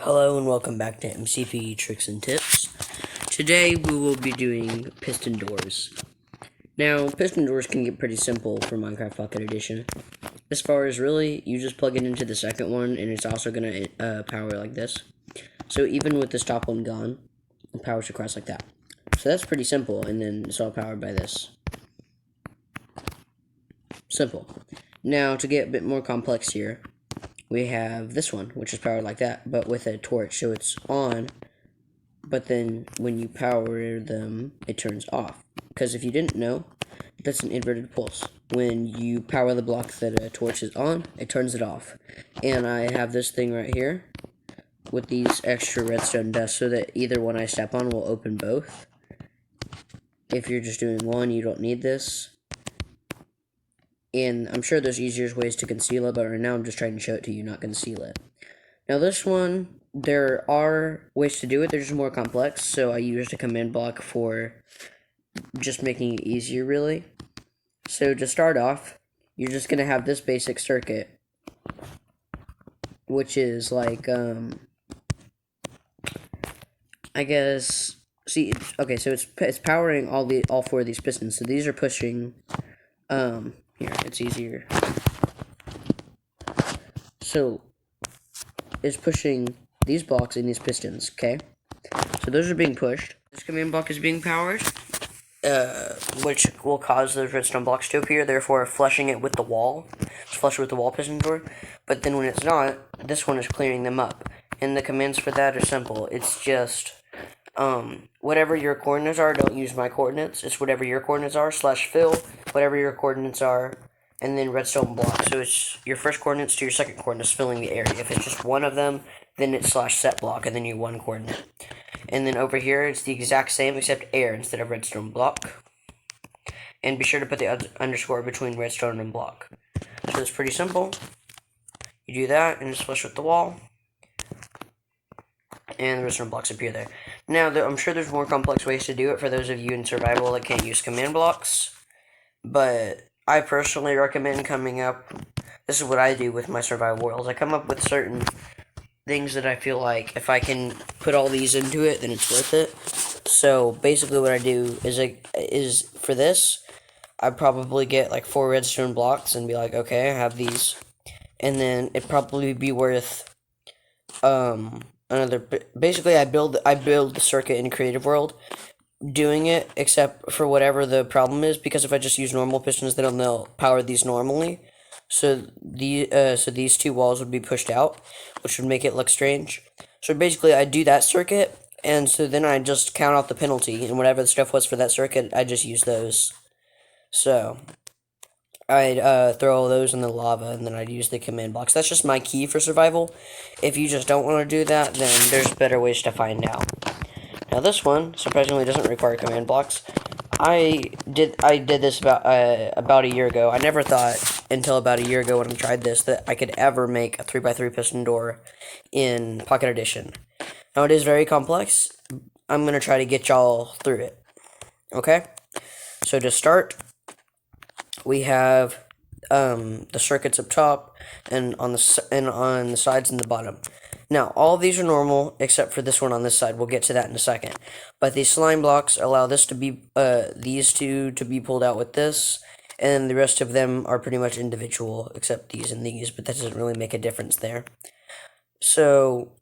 Hello and welcome back to MCP Tricks and Tips. Today we will be doing piston doors. Now, piston doors can get pretty simple for Minecraft Pocket Edition. As far as really, you just plug it into the second one and it's also going to power like this. So even with this top one gone, it powers across like that. So that's pretty simple, and then it's all powered by this. Simple. Now, to get a bit more complex here, we have this one, which is powered like that, but with a torch, so it's on, but then when you power them, it turns off. Because if you didn't know, that's an inverted pulse. When you power the block that a torch is on, it turns it off. And I have this thing right here with these extra redstone dust so that either one I step on will open both. If you're just doing one, you don't need this. And I'm sure there's easier ways to conceal it, but right now I'm just trying to show it to you, not conceal it. Now this one, there are ways to do it, they're just more complex, so I used a command block for just making it easier, really. So to start off, you're just going to have this basic circuit, which is like, I guess, see, okay, so it's powering all four of these pistons, so these are pushing, here, it's easier. So, it's pushing these blocks and these pistons, okay? So those are being pushed. This command block is being powered, which will cause those redstone blocks to appear, therefore flushing it with the wall. It's flush with the wall piston door. But then when it's not, this one is clearing them up. And the commands for that are simple. It's just, whatever your coordinates are, don't use my coordinates. It's whatever your coordinates are, /fill, whatever your coordinates are, and then redstone block. So it's your first coordinates to your second coordinates filling the area. If it's just one of them, then it's /set block, and then you one coordinate. And then over here, it's the exact same except air instead of redstone block. And be sure to put the underscore between redstone and block. So it's pretty simple. You do that, and it's flush with the wall. And the redstone blocks appear there. Now, I'm sure there's more complex ways to do it for those of you in survival that can't use command blocks. But I personally recommend coming up, this is what I do with my survival worlds. I come up with certain things that I feel like if I can put all these into it, then it's worth it. So basically what I do is for this, I'd probably get like 4 redstone blocks and be like, okay, I have these. And then it'd probably be worth basically I build the circuit in Creative World doing it, except for whatever the problem is, because if I just use normal pistons, then they'll power these normally. So these two walls would be pushed out, which would make it look strange. So basically, I do that circuit, and so then I just count out the penalty, and whatever the stuff was for that circuit, I just use those. So I'd throw all those in the lava, and then I'd use the command blocks. That's just my key for survival. If you just don't want to do that, then there's better ways to find out. Now this one, surprisingly, doesn't require command blocks. I did this about a year ago. I never thought until about a year ago when I tried this that I could ever make a 3x3 piston door in Pocket Edition. Now it is very complex. I'm gonna try to get y'all through it. Okay? So to start, we have the circuits up top and on the sides and the bottom. Now, all of these are normal, except for this one on this side. We'll get to that in a second. But these slime blocks allow this to be, these two to be pulled out with this, and the rest of them are pretty much individual, except these and these, but that doesn't really make a difference there. So,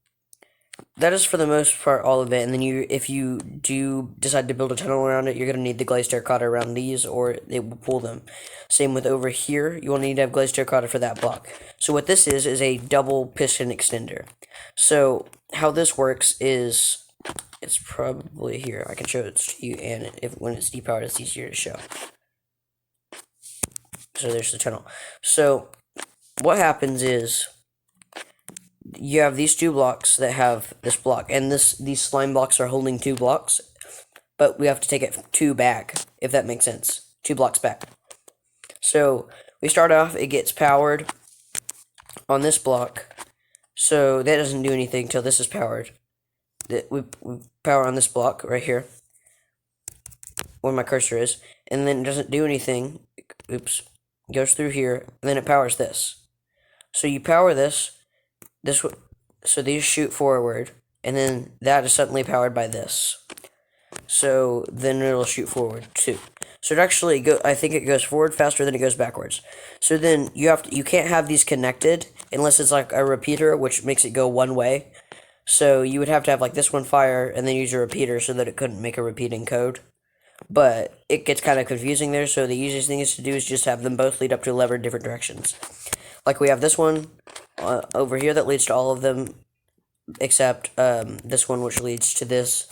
that is for the most part all of it, and then if you do decide to build a tunnel around it, you're going to need the glazed terracotta around these, or it will pull them. Same with over here, you will need to have glazed terracotta for that block. So what this is a double piston extender. So how this works is, it's probably here, I can show it to you, and when it's depowered, it's easier to show. So there's the tunnel. So what happens is, you have these 2 blocks that have this block, and these slime blocks are holding 2 blocks, but we have to take it 2 back, if that makes sense. 2 blocks back. So we start off, it gets powered on this block, so that doesn't do anything until this is powered. We power on this block right here, where my cursor is, and then it doesn't do anything. Oops, goes through here, and then it powers this. So you power this so these shoot forward, and then that is suddenly powered by this. So then it'll shoot forward too. So it actually I think it goes forward faster than it goes backwards. So then you can't have these connected unless it's like a repeater, which makes it go one way. So you would have to have like this one fire and then use a repeater so that it couldn't make a repeating code. But it gets kind of confusing there, so the easiest thing is to do is just have them both lead up to a lever in different directions. Like we have this one over here that leads to all of them, except this one which leads to this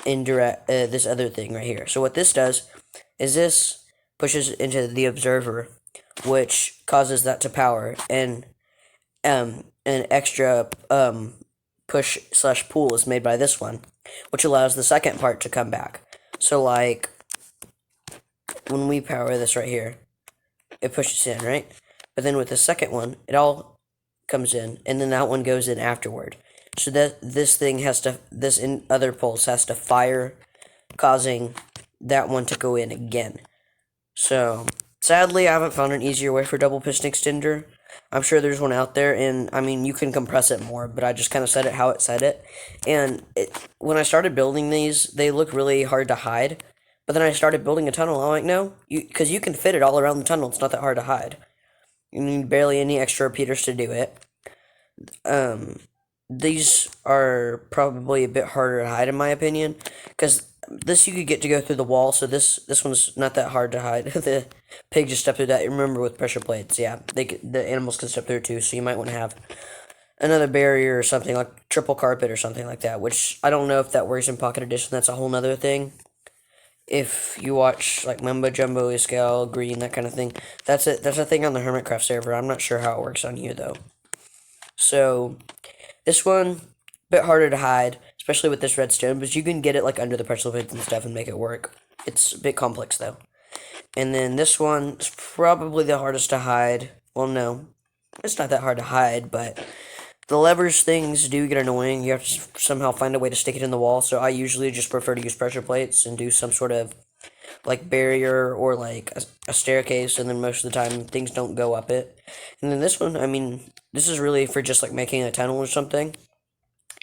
this other thing right here. So what this does is this pushes into the observer, which causes that to power, and an extra push slash pull is made by this one, which allows the second part to come back. So like when we power this right here, it pushes in, right? But then with the second one, it all comes in, and then that one goes in afterward. So that this thing has to, other pulse has to fire, causing that one to go in again. So sadly, I haven't found an easier way for double piston extender. I'm sure there's one out there, and I mean, you can compress it more, but I just kind of said it how it said it. And when I started building these, they look really hard to hide. But then I started building a tunnel. I'm like, no, because you can fit it all around the tunnel. It's not that hard to hide. You need barely any extra repeaters to do it. These are probably a bit harder to hide, in my opinion, because this you could get to go through the wall, so this one's not that hard to hide. The pig just stepped through that. Remember, with pressure plates, yeah, the animals can step through too, so you might want to have another barrier or something, like triple carpet or something like that, which I don't know if that works in Pocket Edition. That's a whole nother thing. If you watch, like, Mumbo Jumbo, Iscal, Green, that kind of thing, that's a thing on the Hermitcraft server. I'm not sure how it works on here, though. So this one, a bit harder to hide, especially with this redstone, but you can get it like under the pressure plates and stuff and make it work. It's a bit complex though. And then this one is probably the hardest to hide. Well, no, it's not that hard to hide, but the levers things do get annoying. You have to somehow find a way to stick it in the wall, so I usually just prefer to use pressure plates and do some sort of like barrier or like a staircase, and then most of the time things don't go up it. And then this one, I mean, this is really for just like making a tunnel or something.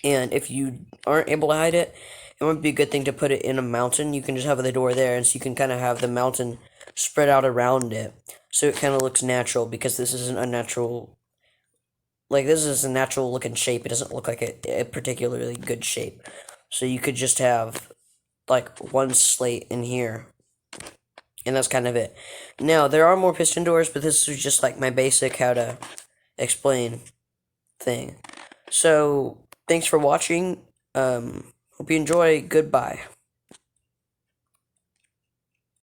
And if you aren't able to hide it, it might be a good thing to put it in a mountain. You can just have the door there, and so you can kind of have the mountain spread out around it, so it kind of looks natural, because this is an unnatural, like, this is a natural looking shape. It doesn't look like a particularly good shape. So you could just have like one slate in here, and that's kind of it. Now, there are more piston doors, but this is just like my basic how to explain thing. So, thanks for watching. Hope you enjoy. Goodbye.